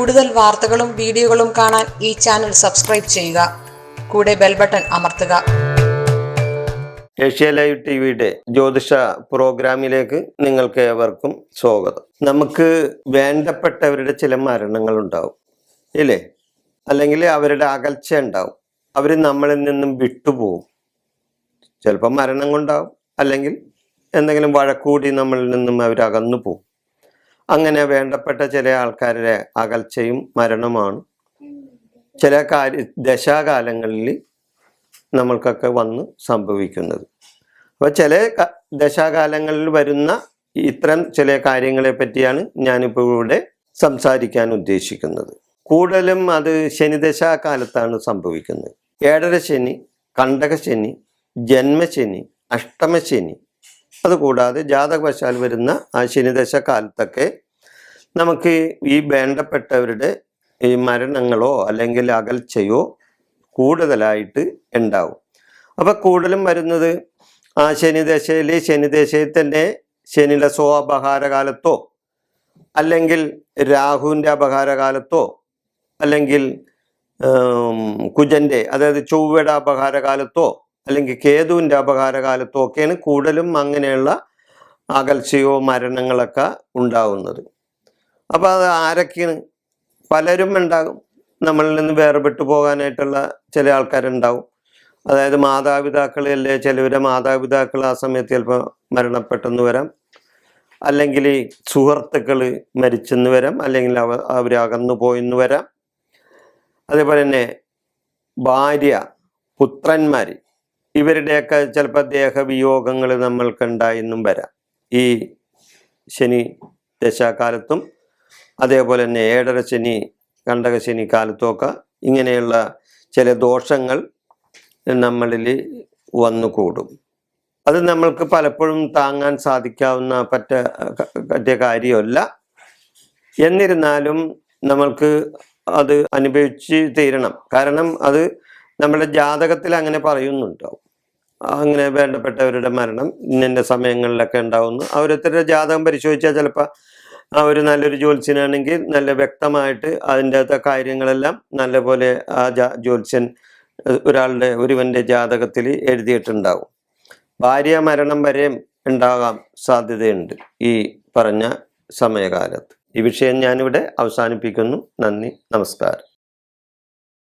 കൂടുതൽ വാർത്തകളും വീഡിയോകളും കാണാൻ ഈ ചാനൽ സബ്സ്ക്രൈബ് ചെയ്യുക. കൂടെ ബെൽ ബട്ടൺ അമർത്തുക. ഏഷ്യ ലൈവ് ടിവിയുടെ ജ്യോതിഷ പ്രോഗ്രാമിലേക്ക് നിങ്ങൾക്ക് ഏവർക്കും സ്വാഗതം. നമുക്ക് വേണ്ടപ്പെട്ടവരുടെ ചില മരണങ്ങൾ ഉണ്ടാവും ഇല്ലേ, അല്ലെങ്കിൽ അവരുടെ അകൽച്ച ഉണ്ടാവും. അവർ നമ്മളിൽ നിന്നും വിട്ടുപോകും. ചിലപ്പോൾ മരണം കൊണ്ടാവും, അല്ലെങ്കിൽ എന്തെങ്കിലും വഴക്കൂടി നമ്മളിൽ നിന്നും അവർ അകന്നു പോകും. അങ്ങനെ വേണ്ടപ്പെട്ട ചില ആൾക്കാരുടെ അകൽച്ചയും മരണമാണ് ചില ദശാകാലങ്ങളിൽ നമ്മൾക്കൊക്കെ വന്ന് സംഭവിക്കുന്നത്. അപ്പോൾ ചില ദശാകാലങ്ങളിൽ വരുന്ന ഇത്തരം ചില കാര്യങ്ങളെ പറ്റിയാണ് ഞാനിപ്പോൾ ഇവിടെ സംസാരിക്കാൻ ഉദ്ദേശിക്കുന്നത്. കൂടുതലും അത് ശനിദശാകാലത്താണ് സംഭവിക്കുന്നത്. ഏഴര ശനി, കണ്ടകശനി, ജന്മശനി, അഷ്ടമശനി, അതുകൂടാതെ ജാതകവശാൽ വരുന്ന ആ ശനിദശ കാലത്തൊക്കെ നമുക്ക് ഈ വേണ്ടപ്പെട്ടവരുടെ ഈ മരണങ്ങളോ അല്ലെങ്കിൽ അകൽച്ചയോ കൂടുതലായിട്ട് ഉണ്ടാവും. അപ്പോൾ കൂടുതലും വരുന്നത് ആ ശനിദശയിൽ തന്നെ ശനിയുടെ അപഹാരകാലത്തോ അല്ലെങ്കിൽ രാഹുവിൻ്റെ അപഹാരകാലത്തോ അല്ലെങ്കിൽ കുജൻ്റെ അതായത് ചൊവ്വയുടെ അപഹാരകാലത്തോ അല്ലെങ്കിൽ കേതുവിൻ്റെ അപഹാരകാലത്തോ ഒക്കെയാണ് കൂടുതലും അങ്ങനെയുള്ള അകൽച്ചയോ മരണങ്ങളൊക്കെ ഉണ്ടാവുന്നത്. അപ്പോൾ അത് ആരൊക്കെയാണ്? പലരും ഉണ്ടാകും. നമ്മളിൽ നിന്ന് വേർപെട്ടു പോകാനായിട്ടുള്ള ചില ആൾക്കാരുണ്ടാവും. അതായത് മാതാപിതാക്കളല്ലേ, ചിലവരെ മാതാപിതാക്കൾ ആ സമയത്ത് ചിലപ്പോൾ മരണപ്പെട്ടെന്ന് വരാം, അല്ലെങ്കിൽ സുഹൃത്തുക്കൾ മരിച്ചെന്ന് വരാം, അല്ലെങ്കിൽ അവർ അകന്നു പോയെന്ന് വരാം. അതേപോലെ തന്നെ ഭാര്യ, പുത്രന്മാർ, ഇവരുടെയൊക്കെ ചിലപ്പോൾ ദേഹവിയോഗങ്ങൾ നമ്മൾക്കുണ്ടായെന്നും വരാം ഈ ശനി ദശാകാലത്തും. അതേപോലെ തന്നെ ഏഴര ശനി, കണ്ടകശനി കാലത്തുമൊക്കെ ഇങ്ങനെയുള്ള ചില ദോഷങ്ങൾ നമ്മളിൽ വന്നുകൂടും. അത് നമ്മൾക്ക് പലപ്പോഴും താങ്ങാൻ സാധിക്കാവുന്ന പറ്റിയ കാര്യമല്ല. എന്നിരുന്നാലും നമ്മൾക്ക് അത് അനുഭവിച്ച് തീരണം. കാരണം അത് നമ്മുടെ ജാതകത്തിൽ അങ്ങനെ പറയുന്നുണ്ടാവും. അങ്ങനെ വേണ്ടപ്പെട്ടവരുടെ മരണം ഇന്ന സമയങ്ങളിലൊക്കെ ഉണ്ടാവുന്നു. ഓരോരുത്തരുടെ ജാതകം പരിശോധിച്ചാൽ ചിലപ്പോൾ ഒരു നല്ലൊരു ജ്യോത്സ്യനാണെങ്കിൽ നല്ല വ്യക്തമായിട്ട് അതിൻ്റെ അകത്തെ കാര്യങ്ങളെല്ലാം നല്ലപോലെ ആ ജ്യോത്സ്യൻ ഒരുവൻ്റെ ജാതകത്തിൽ എഴുതിയിട്ടുണ്ടാവും. ഭാര്യ മരണം വരെയും ഉണ്ടാകാൻ സാധ്യതയുണ്ട് ഈ പറഞ്ഞ സമയകാലത്ത്. ഈ വിഷയം ഞാനിവിടെ അവസാനിപ്പിക്കുന്നു. നന്ദി, നമസ്കാരം.